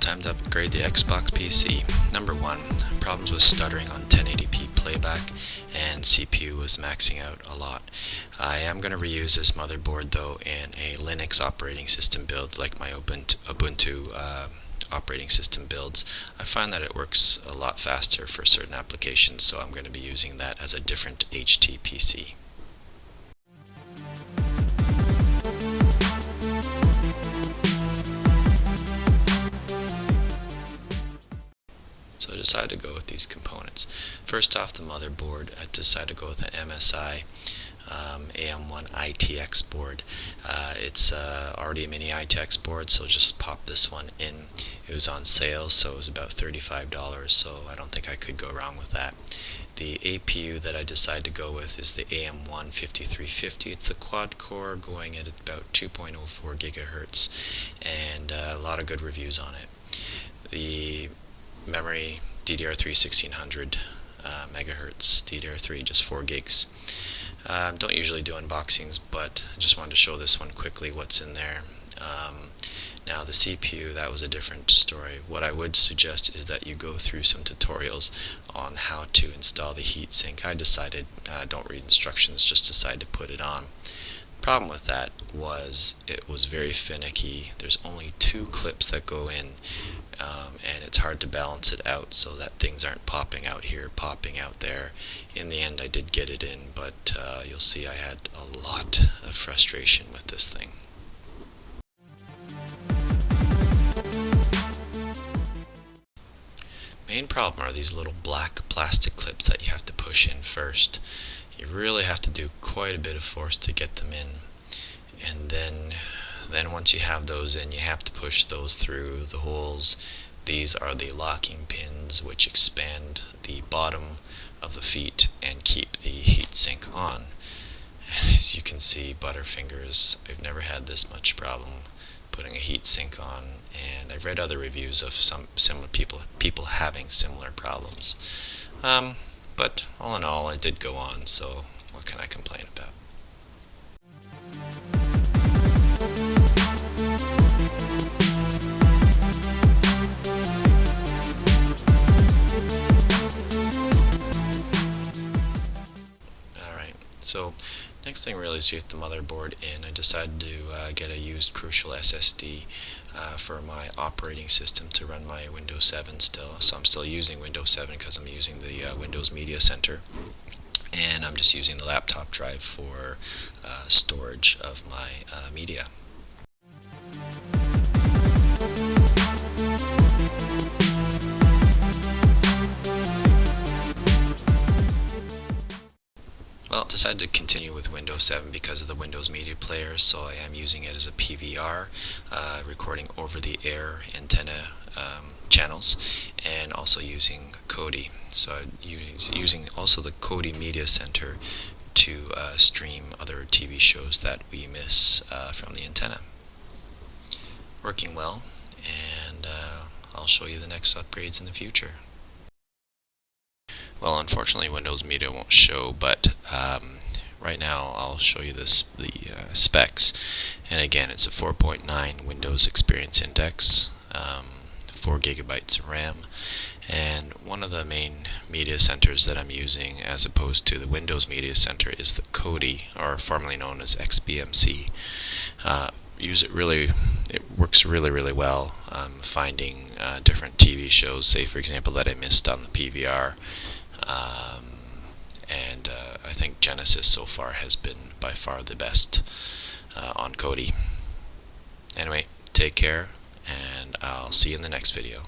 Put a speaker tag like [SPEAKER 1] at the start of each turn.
[SPEAKER 1] time to upgrade the Xbox PC. Number 1, problems with stuttering on 1080p playback, and CPU was maxing out a lot. I am going to reuse this motherboard though in a Linux operating system build like my Ubuntu operating system builds. I find that it works a lot faster for certain applications, so I'm going to be using that as a different HTPC. So I decided to go with these components. First off, the motherboard, I decided to go with an MSI AM1 ITX board. It's already a mini ITX board, so just pop this one in. It was on sale, so it was about $35, so I don't think I could go wrong with that. The APU that I decided to go with is the AM1 5350. It's the quad core, going at about 2.04 gigahertz, and a lot of good reviews on it. The memory, DDR3 1600 megahertz, DDR3 just 4 gigs. Don't usually do unboxings, but I just wanted to show this one quickly what's in there. Now the CPU, that was a different story. What I would suggest is that you go through some tutorials on how to install the heatsink. I decided, don't read instructions, just decide to put it on. Problem with that was it was very finicky. There's only 2 clips that go in, and it's hard to balance it out so that things aren't popping out here, popping out there. In the end I did get it in, but you'll see I had a lot of frustration with this thing. Main problem are these little black plastic clips that you have to push in first. You really have to do quite a bit of force to get them in, and then once you have those in, you have to push those through the holes. These are the locking pins which expand the bottom of the feet and keep the heatsink on. As you can see, butterfingers, I've never had this much problem putting a heatsink on, and I've read other reviews of some similar people having similar problems. But all in all, it did go on, so what can I complain about? Alright, so next thing really is to get the motherboard in. I decided to get a used Crucial SSD for my operating system to run my Windows 7 still. So I'm still using Windows 7 because I'm using the Windows Media Center, and I'm just using the laptop drive for storage of my media. Well, decided to continue with Windows 7 because of the Windows Media Player, so I am using it as a PVR, recording over-the-air antenna channels, and also using Kodi. So I'm using also the Kodi Media Center to stream other TV shows that we miss from the antenna. Working well, and I'll show you the next upgrades in the future. Well, unfortunately Windows Media won't show, but right now I'll show you the specs. And again, it's a 4.9 Windows Experience Index, 4 gigabytes of RAM, and one of the main media centers that I'm using as opposed to the Windows Media Center is the Kodi, or formerly known as XBMC. It works really well. I'm finding different TV shows, say for example that I missed on the PVR, and I think Genesis so far has been by far the best on Kodi. Anyway, take care, and I'll see you in the next video.